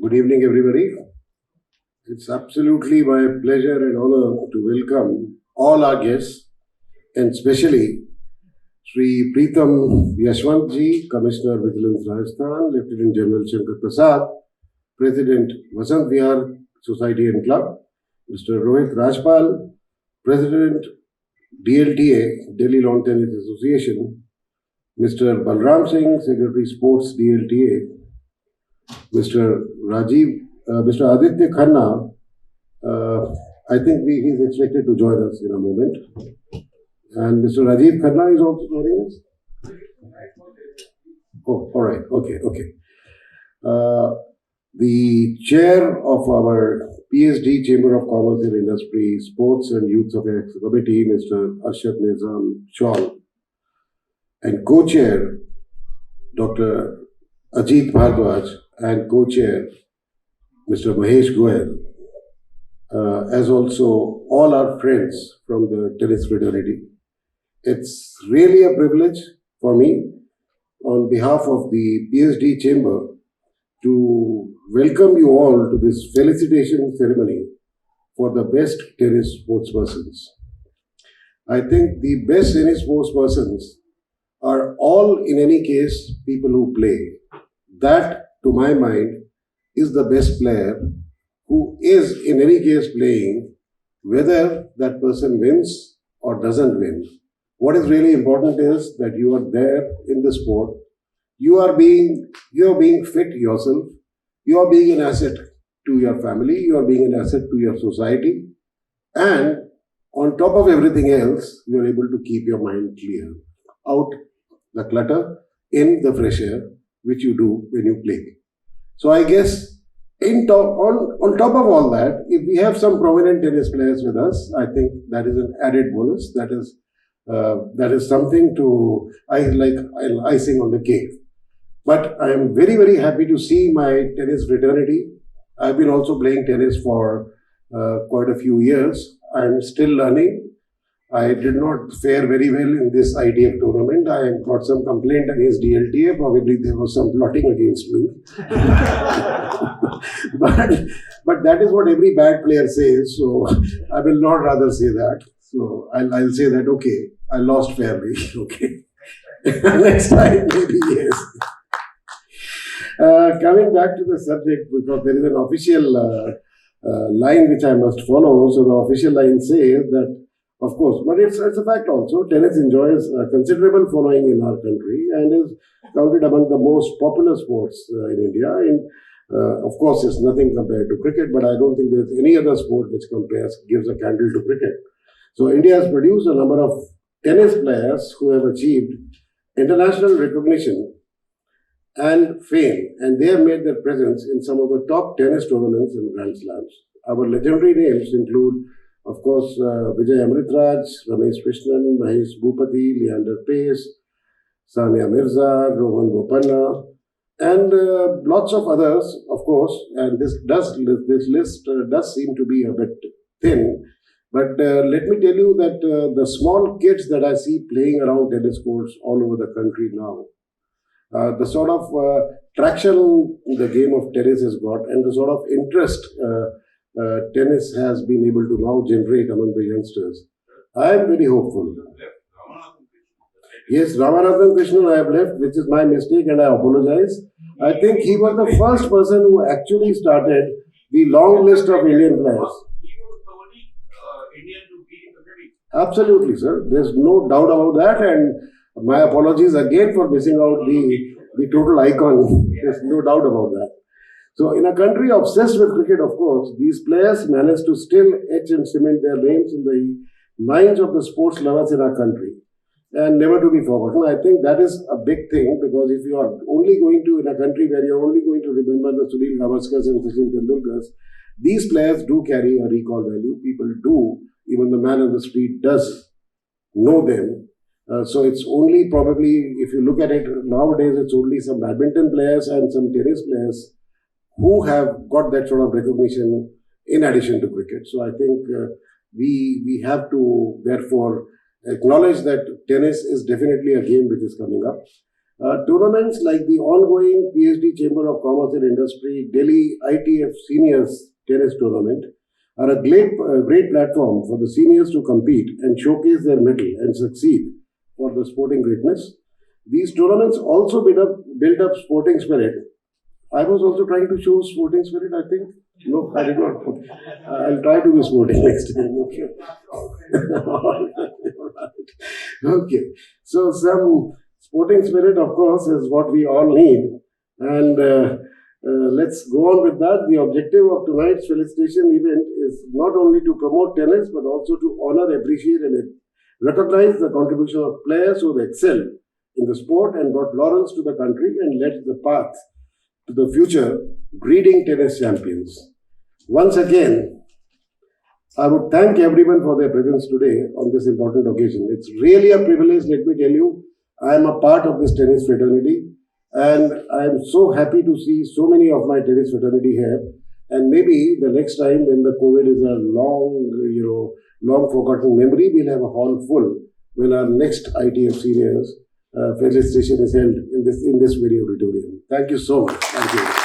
Good evening, everybody. It's absolutely my pleasure and honor to welcome all our guests, and especially Sri Preetham Yashwantji, Commissioner Vigilance Rajasthan, Lieutenant General Shankar Prasad, President Vasant Vihar Society and Club, Mr. Rohit Rajpal, President DLTA, Delhi Lawn Tennis Association, Mr. Balram Singh, Secretary Sports DLTA, Mr. Aditya Khanna. I think he's expected to join us in a moment. And Mr. Rajiv Khanna is also joining us. Oh, all right. Okay. The chair of our PSD Chamber of Commerce and Industry, Sports and Youth Affairs Committee, Mr. Arshad Nizam Shawl, and co-chair, Dr. Ajit Bhardwaj, and co-chair, Mr. Mahesh Goyal, as also all our friends from the tennis fraternity. It's really a privilege for me, on behalf of the PSD Chamber, to welcome you all to this felicitation ceremony for the best tennis sportspersons. I think the best tennis sportspersons are all, in any case, people who play. That, to my mind, is the best player who is, in any case, playing, whether that person wins or doesn't win. What is really important is that you are there in the sport. You are being fit yourself. You are being an asset to your family. You are being an asset to your society. And on top of everything else, you are able to keep your mind clear, out the clutter, in the fresh air, which you do when you play. So I guess on top of all that, if we have some prominent tennis players with us, I think that is an added bonus. That is something to icing on the cake. But I am very, very happy to see my tennis fraternity. I've been also playing tennis for quite a few years. I'm still learning. I did not fare very well in this ITF tournament. I got some complaint against DLTA. Probably there was some plotting against me. but that is what every bad player says. So I will not rather say that. So I'll say that, okay, I lost fairly. Okay. Next time, maybe yes. Coming back to the subject, because there is an official line which I must follow. So the official line says that, of course, but it's a fact also, tennis enjoys a considerable following in our country and is counted among the most popular sports in India. Of course, it's nothing compared to cricket, but I don't think there's any other sport which gives a candle to cricket. So India has produced a number of tennis players who have achieved international recognition and fame, and they have made their presence in some of the top tennis tournaments and Grand Slams. Our legendary names include, of course, Vijay Amritraj, Ramesh Krishnan, Mahesh Bhupati, Leander Pace, Sania Mirza, Rohan Bopanna, and lots of others, of course. And this list does seem to be a bit thin. But let me tell you that the small kids that I see playing around tennis courts all over the country now, the sort of traction the game of tennis has got, and the sort of interest tennis has been able to now generate among the youngsters, I am very hopeful. Yes, Ramanathan Krishnan I have left, which is my mistake, and I apologize. I think he was the first person who actually started the long list of Indian players. Absolutely, sir. There's no doubt about that, and my apologies again for missing out the total icon. There's no doubt about that. So, in a country obsessed with cricket, of course, these players managed to still etch and cement their names in the minds of the sports lovers in our country, and never to be forgotten. I think that is a big thing, because if you are only going to, in a country where you're only going to remember the Sunil Gavaskars and Sachin Tendulkars, these players do carry a recall value. People do, even the man on the street does know them. So it's only probably, if you look at it nowadays, it's only some badminton players and some tennis players who have got that sort of recognition in addition to cricket. So I think we have to therefore acknowledge that tennis is definitely a game which is coming up. Tournaments like the ongoing PSD Chamber of Commerce and Industry Delhi ITF Seniors Tennis Tournament are a great platform for the seniors to compete and showcase their mettle and succeed for the sporting greatness. These tournaments also build up sporting spirit. I was also trying to show sporting spirit, I think. No, I did not. I'll try to be sporting next time. Okay. Okay. So some sporting spirit, of course, is what we all need. And let's go on with that. The objective of tonight's felicitation event is not only to promote tennis, but also to honor, appreciate, and recognize the contribution of players who have excelled in the sport and brought laurels to the country and led the path to the future breeding tennis champions. Once again, I would thank everyone for their presence today on this important occasion. It's really a privilege, let me tell you. I am a part of this tennis fraternity, and I am so happy to see so many of my tennis fraternity here. And maybe the next time when the COVID is a long forgotten memory, we'll have a hall full when our next ITF Seniors felicitation is held in this very auditorium. Thank you so much. Thank you.